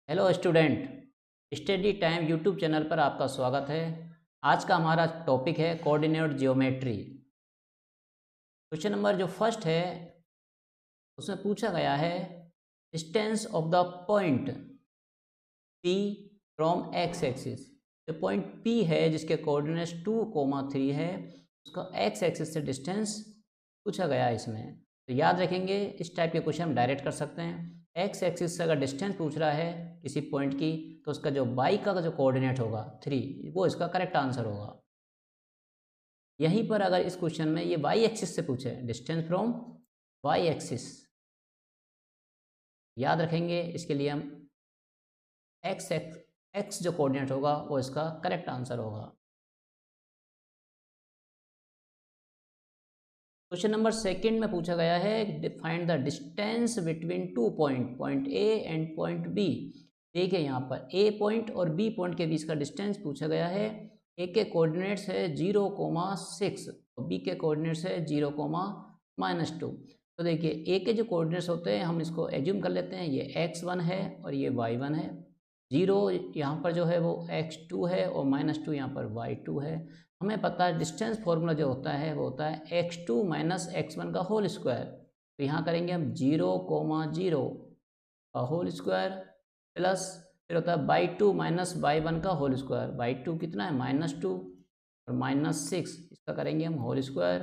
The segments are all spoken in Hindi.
Hello student, study time YouTube channel पर आपका स्वागत है। आज का हमारा टॉपिक है कोऑर्डिनेट ज्योमेट्री। क्वेश्चन नंबर जो फर्स्ट है उसमें पूछा गया है distance of the point P from x axis. जो पॉइंट P है जिसके कोऑर्डिनेट्स 2, 3 है, उसका एक्स एक्सिस से डिस्टेंस पूछा गया है इसमें। तो याद रखेंगे, इस टाइप के क्वेश्चन हम डायरेक्ट कर सकते हैं। एक्स एक्सिस से अगर डिस्टेंस पूछ रहा है किसी पॉइंट की, तो उसका जो वाई का जो कोऑर्डिनेट होगा 3, वो इसका करेक्ट आंसर होगा। यहीं पर अगर इस क्वेश्चन में ये वाई एक्सिस से पूछे, डिस्टेंस फ्रॉम वाई एक्सिस, याद रखेंगे इसके लिए हम एक्स एक्स एक्स जो कोऑर्डिनेट होगा वो इसका करेक्ट आंसर होगा। क्वेश्चन नंबर सेकंड में पूछा गया है find the distance between two point A and point B. देखिए यहाँ पर ए पॉइंट और बी पॉइंट के बीच का डिस्टेंस पूछा गया है। ए के कोऑर्डिनेट्स है 0,6 और बी के कोऑर्डिनेट्स है 0,-2। तो देखिए ए के जो कोऑर्डिनेट्स होते हैं हम इसको एज्यूम कर लेते हैं, ये x1 है और ये y1 है। 0 यहाँ पर जो है वो x2 है और -2 यहाँ पर y2 है। हमें पता है डिस्टेंस फॉर्मूला जो होता है वो होता है x2 - x1 का होल स्क्वायर। तो यहाँ करेंगे हम 0,0 का होल स्क्वायर प्लस फिर होता है y2 - y1 का होल स्क्वायर। y2 कितना है -2 और -6, इसका करेंगे हम होल स्क्वायर।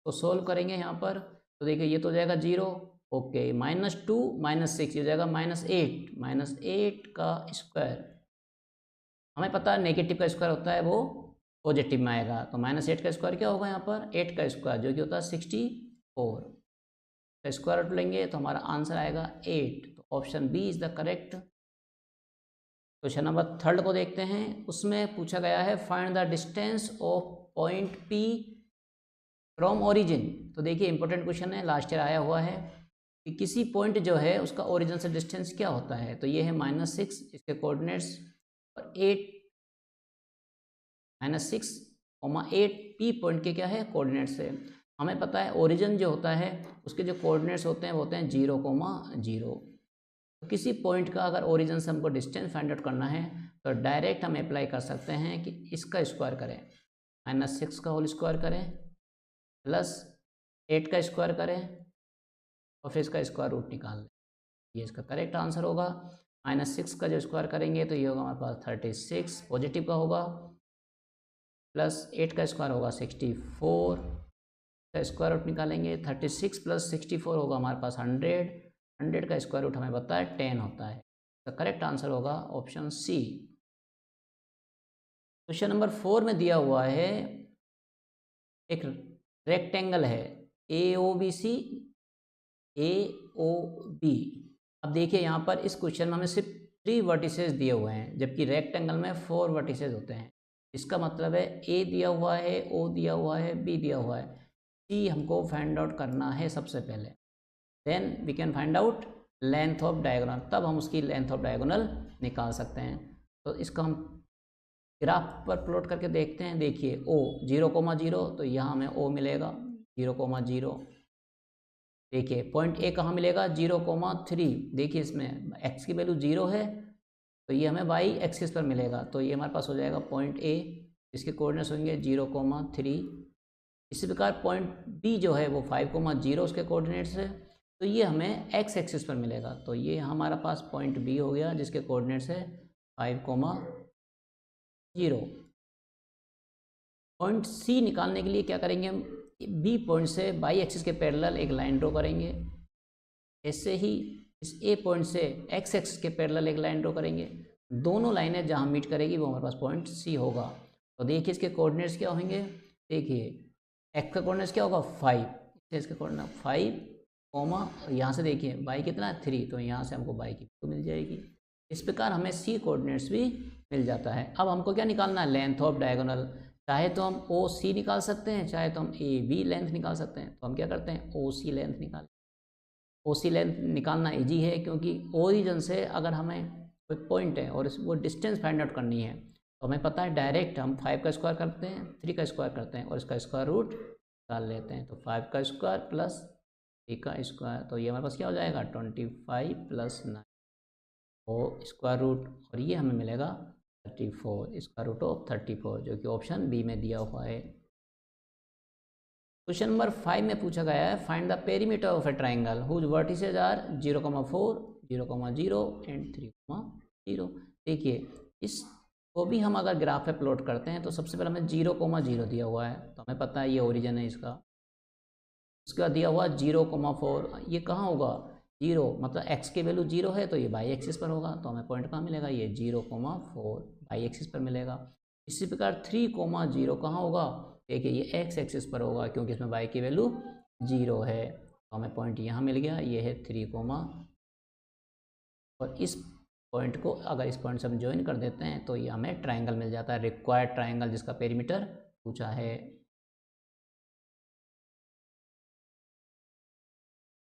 तो सोल्व करेंगे यहाँ पर, तो देखिए ये तो हो जाएगा 0, ओके, -2 -6 ये हो जाएगा -8 का स्क्वायर। हमें पता है नेगेटिव का स्क्वायर होता है वो पॉजिटिव में आएगा, तो -8 का स्क्वायर क्या होगा यहाँ पर 8 का स्क्वायर जो कि होता है 64 का स्क्वायर रूट लेंगे तो हमारा आंसर आएगा 8। तो option B is the correct. Question number third को देखते हैं। उसमें पूछा गया है find the distance of point P from origin. तो देखिए इंपॉर्टेंट क्वेश्चन है, लास्ट ईयर आया हुआ है कि किसी पॉइंट जो है उसका ओरिजिन से डिस्टेंस क्या होता है। तो ये है -6 इसके कोऑर्डिनेट्स और 8 -6, 8 पी पॉइंट के क्या है कोऑर्डिनेट्स है। हमें पता है ओरिजिन जो होता है उसके जो कोऑर्डिनेट्स होते हैं वो होते हैं 0,0। तो किसी पॉइंट का अगर ओरिजिन से हमको डिस्टेंस फाइंड आउट करना है तो डायरेक्ट हम अप्लाई कर सकते हैं कि इसका स्क्वायर करें, -6 का होल स्क्वायर करें प्लस 8 का स्क्वायर करें और फिर इसका स्क्वायर रूट निकाल लें। ये इसका करेक्ट आंसर होगा। -6 का जो स्क्वायर करेंगे तो ये होगा हमारे पास 36 पॉजिटिव का होगा, प्लस 8 का स्क्वायर होगा 64 का स्क्वायर रूट निकालेंगे। 36 + 64 होगा हमारे पास 100 का स्क्वायर रूट हमें पता है 10 होता है। तो करेक्ट आंसर होगा ऑप्शन सी। क्वेश्चन नंबर 4 में दिया हुआ है एक रेक्टेंगल है AOB। अब देखिए यहाँ पर इस क्वेश्चन में हमें सिर्फ 3 वर्टिसेस दिए हुए हैं जबकि रेक्टेंगल में 4 वर्टिसेस होते हैं। इसका मतलब है A दिया हुआ है, O दिया हुआ है, B दिया हुआ है, C हमको फाइंड आउट करना है सबसे पहले। Then we can find out length of diagonal, तब हम उसकी लेंथ ऑफ डायगोनल निकाल सकते हैं। तो इसका हम ग्राफ पर प्लॉट करके देखते हैं। देखिए O 0,0 तो यहाँ हमें O मिलेगा 0,0। देखिए पॉइंट ए कहाँ मिलेगा 0,3। देखिए इसमें x की वैल्यू 0 है तो ये हमें y एक्सिस पर मिलेगा, तो ये हमारे पास हो जाएगा पॉइंट ए, इसके कोऑर्डिनेट्स होंगे 0,3। इसी प्रकार पॉइंट बी जो है वो 5,0 उसके कोऑर्डिनेट्स है, तो ये हमें x एक्सिस पर मिलेगा। तो ये हमारा पास पॉइंट बी हो गया जिसके कोऑर्डिनेट्स है 5,0। पॉइंट सी निकालने के लिए क्या करेंगे हम, बी पॉइंट से बाई एक्सिस के पैरेलल एक लाइन ड्रॉ करेंगे। ऐसे ही इस ए पॉइंट से एक्स एक्सिस के पैरेलल एक लाइन ड्रॉ करेंगे। दोनों लाइनें जहां मीट करेगी वो हमारे पास पॉइंट सी होगा। तो देखिए इसके कोऑर्डिनेट्स क्या होंगे। देखिए एक्स का कोऑर्डिनेट्स क्या होगा 5, इसके कोऑर्डिनेट 5, यहाँ से देखिए बाई कितना है 3, तो यहाँ से हमको बाई की तो मिल जाएगी। इस प्रकार हमें सी कोऑर्डिनेट्स भी मिल जाता है। अब हमको क्या निकालना है, लेंथ ऑफ डायगोनल। चाहे तो हम ओ सी निकाल सकते हैं, चाहे तो हम ए बी लेंथ निकाल सकते हैं। तो हम क्या करते हैं ओ सी लेंथ निकाल, ओ सी लेंथ निकालना इजी है क्योंकि ओरिजिन से अगर हमें कोई पॉइंट है और वो डिस्टेंस फाइंड आउट करनी है तो हमें पता है डायरेक्ट हम 5 का स्क्वायर करते हैं, 3 का स्क्वायर करते हैं और इसका स्क्वायर रूट निकाल लेते हैं। तो 5 का स्क्वायर प्लस 3 का स्क्वायर, तो ये हमारे पास क्या हो जाएगा 25 + 9। और स्क्वायर रूट, और ये हमें मिलेगा 34 स्क्वायर रूट ऑफ 34, जो कि ऑप्शन बी में दिया हुआ है। क्वेश्चन नंबर 5 में पूछा गया है find the perimeter of a triangle whose vertices are 0,4, 0,0 and 3,0। देखिए इसको भी हम अगर ग्राफ पे प्लॉट करते हैं तो सबसे पहले हमें 0,0 दिया हुआ है, तो हमें पता है ये ओरिजिन है इसका। उसके बाद दिया हुआ 0,4, ये कहाँ होगा 0, मतलब x की वैल्यू 0 है तो ये बाई एक्सिस पर होगा, तो हमें पॉइंट कहाँ मिलेगा, ये 0,4 बाई एक्सिस पर मिलेगा। इसी प्रकार 3,0 कहाँ होगा, देखिए ये x एक्सिस पर होगा क्योंकि इसमें y की वैल्यू 0 है, तो हमें पॉइंट यहाँ मिल गया, ये है 3, और इस पॉइंट को अगर इस पॉइंट से हम ज्वाइन कर देते हैं तो ये हमें ट्राइंगल मिल जाता है, रिक्वायर्ड ट्राइंगल जिसका पेरीमीटर पूछा है।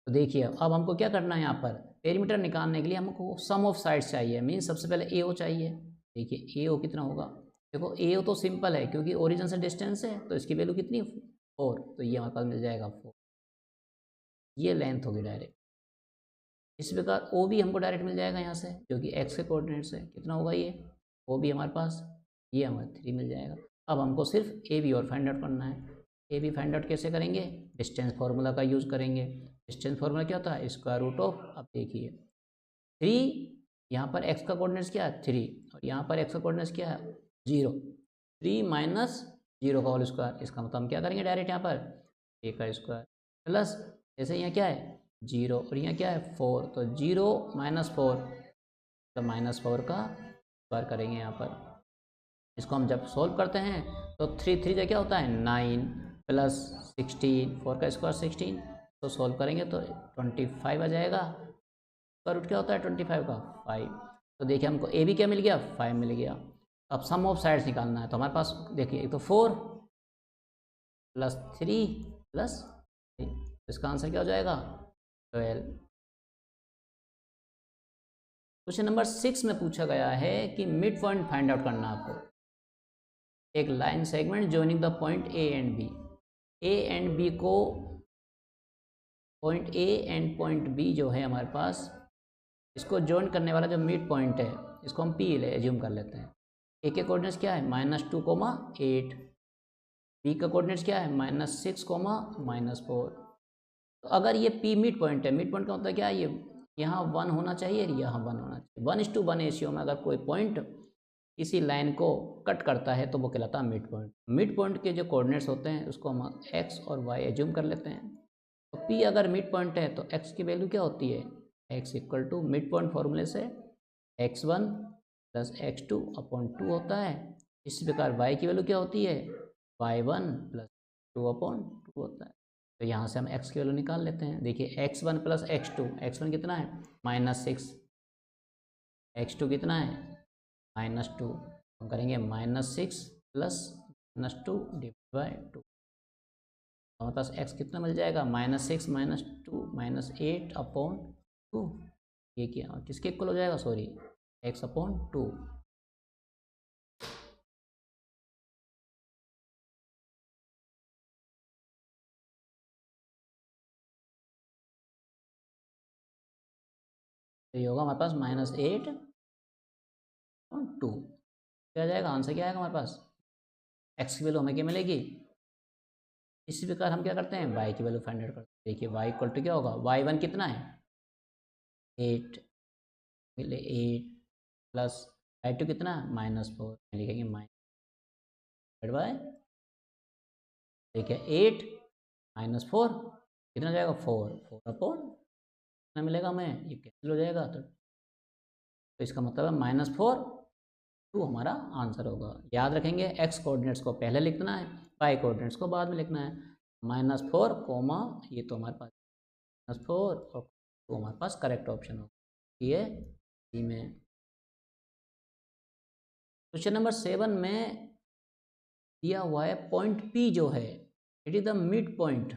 तो देखिए अब हमको क्या करना है, यहाँ पर पेरीमीटर निकालने के लिए हमको सम ऑफ साइड्स चाहिए, मीन सबसे पहले ए ओ चाहिए। देखिए ए ओ कितना होगा, देखो ए ओ तो सिंपल है क्योंकि ओरिजिन से डिस्टेंस है, तो इसकी वैल्यू कितनी 4, तो ये हमारे पास मिल जाएगा 4, ये लेंथ होगी डायरेक्ट। इस प्रकार ओ भी हमको डायरेक्ट मिल जाएगा यहाँ से, जो कि एक्स के कोऑर्डिनेट से कितना होगा, ये ओ भी हमारे पास, ये हमारे 3 मिल जाएगा। अब हमको सिर्फ ए बी और फाइंड आउट करना है। ए बी फाइंड आउट कैसे करेंगे, डिस्टेंस फार्मूला का यूज़ करेंगे। डिस्टेंस फार्मूला क्या होता है, स्क्वायर रूट ऑफ, अब देखिए 3, यहाँ पर एक्स का कोऑर्डिनेट्स क्या है 3, और यहाँ पर एक्स का कोऑर्डिनेट्स क्या है 0, 3 माइनस 0 का होल स्क्वायर, इसका मतलब हम क्या करेंगे डायरेक्ट यहाँ पर ए का स्क्वायर प्लस, जैसे यहाँ क्या है 0 और यहाँ क्या है 4, तो 0 माइनस 4, तो -4 का स्क्वायर करेंगे यहाँ पर। इसको हम जब सॉल्व करते हैं तो 3 3 क्या होता है 9 प्लस 16, 4 का स्क्वायर 16, तो सॉल्व करेंगे तो 25 आ जाएगा। स्क्वायर रूट क्या होता है 25 का 5, तो देखिए हमको ए बी क्या मिल गया 5 मिल गया। अब सम ऑफ साइड्स निकालना है, तो हमारे पास देखिए एक तो 4 प्लस 3 प्लस 3, इसका आंसर क्या हो जाएगा 12। क्वेश्चन नंबर 6 में पूछा गया है कि मिड पॉइंट फाइंड आउट करना है आपको। एक line segment joining the point A and B, A and B को, point A and point B जो है हमारे पास, इसको जॉइन करने वाला जो मिड पॉइंट है इसको हम पी ले एज्यूम कर लेते हैं। ए के कोऑर्डिनेट्स क्या है -2,8, बी का कोऑर्डिनेट्स क्या है -6, -4। तो अगर ये पी मिड पॉइंट है, मिड पॉइंट का होता है क्या, ये यहाँ 1 होना चाहिए, यहाँ 1 होना चाहिए, 1:1 रेशियो में अगर कोई पॉइंट इसी लाइन को कट करता है तो वो कहलाता है मिड पॉइंट। मिड पॉइंट के जो कोऑर्डिनेट्स होते हैं उसको हम एक्स और वाई एज्यूम कर लेते हैं। तो पी अगर मिड पॉइंट है तो एक्स की वैल्यू क्या होती है, x equal to mid point फॉर्मूले से x1 प्लस x2 अपॉन 2 होता है। इसी प्रकार y की वैल्यू क्या होती है, y1 प्लस 2 अपॉन 2 होता है। तो यहाँ से हम x की वैल्यू निकाल लेते हैं। देखिए x1 प्लस x2, x1 कितना है -6, x2 कितना है -2, हम करेंगे -6 प्लस -2 डिवाइड बाई 2, हमारे पास x कितना मिल जाएगा -6 -2 -8 अपॉन 2, ये क्या किसके इक्वल हो जाएगा, सॉरी x अपॉन 2। तो ये होगा हमारे पास -8 और 2, क्या आ जाएगा आंसर, क्या आएगा हमारे पास, x की वैल्यू हमें क्या मिलेगी। इसी प्रकार हम क्या करते हैं y की वैल्यू फाइंड आउट करते हैं। देखिए y इक्वल टू क्या होगा, y1 कितना है 8, मिले 8 प्लस y2 कितना -4, लिखेंगे डिवाइड बाय, देखिए 8 -4 कितना जाएगा 4 अपॉन कितना मिलेगा हमें, ये कैंसिल हो जाएगा, तो इसका मतलब है -4 2 हमारा आंसर होगा। याद रखेंगे x कोऑर्डिनेट्स को पहले लिखना है, y कोऑर्डिनेट्स को बाद में लिखना है। -4 कोमा, ये तो हमारे पास -4 और 2 हमारे पास करेक्ट ऑप्शन होगा, ये सी में। क्वेश्चन नंबर 7 में दिया हुआ है पॉइंट P जो है it is the mid point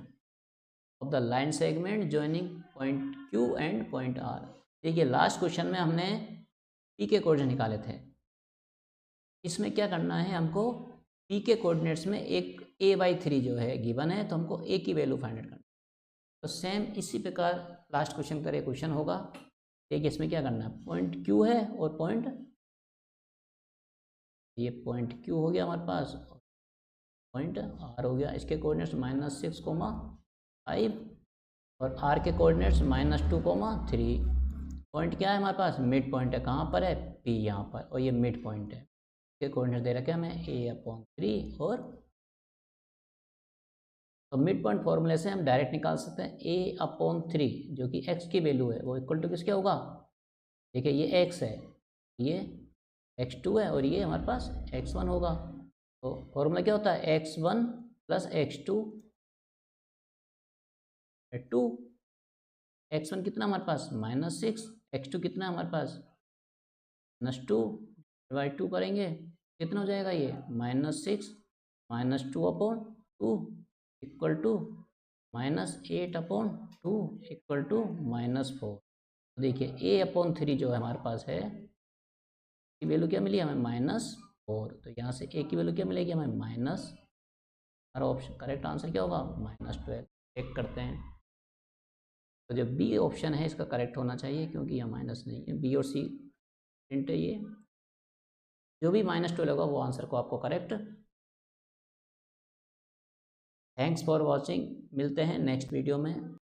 of the line segment joining point Q and point R। देखिए लास्ट क्वेश्चन में हमने P के कोऑर्डिनेट निकाले थे, इसमें क्या करना है हमको, P के कोऑर्डिनेट्स में एक a/3 जो है गिवन है, तो हमको a की वैल्यू फाइंड आउट करना है। तो सेम इसी प्रकार लास्ट क्वेश्चन का क्वेश्चन होगा, देखिए इसमें क्या करना है, पॉइंट क्यू है और पॉइंट, ये पॉइंट क्यू हो गया हमारे पास, पॉइंट आर हो गया। इसके कोऑर्डिनेट्स -6,5 और आर के कोऑर्डिनेट्स -2,3। पॉइंट क्या है हमारे पास, मिड पॉइंट है, कहाँ पर है, पी यहाँ पर, और ये मिड पॉइंट है। इसके कोऑर्डिनेट्स दे रखे हमें a/3 और, तो मिड पॉइंट फॉर्मूले से हम डायरेक्ट निकाल सकते हैं a/3 जो कि x की वैल्यू है वो इक्वल टू किसके होगा, देखिए ये x है, ये x2 है और ये हमारे पास x1 होगा। तो फॉर्मूला क्या होता है, x1 + x2 2, x1 कितना हमारे पास -6, x2 कितना हमारे पास -2, डिवाइड 2 करेंगे कितना हो जाएगा ये -6 -2/2 इक्वल टू -8/2 इक्वल टू -4। देखिए a/3 जो है हमारे पास है, की वैल्यू क्या मिली हमें -4, तो यहाँ से a की वैल्यू क्या मिलेगी हमें माइनस, हमारा ऑप्शन करेक्ट आंसर क्या होगा -12। चेक करते हैं, तो जो बी ऑप्शन है इसका करेक्ट होना चाहिए क्योंकि यहाँ माइनस नहीं है, बी और सी प्रिंट है, ये जो भी -12 होगा वो आंसर को आपको करेक्ट। थैंक्स फॉर वॉचिंग, मिलते हैं नेक्स्ट वीडियो में।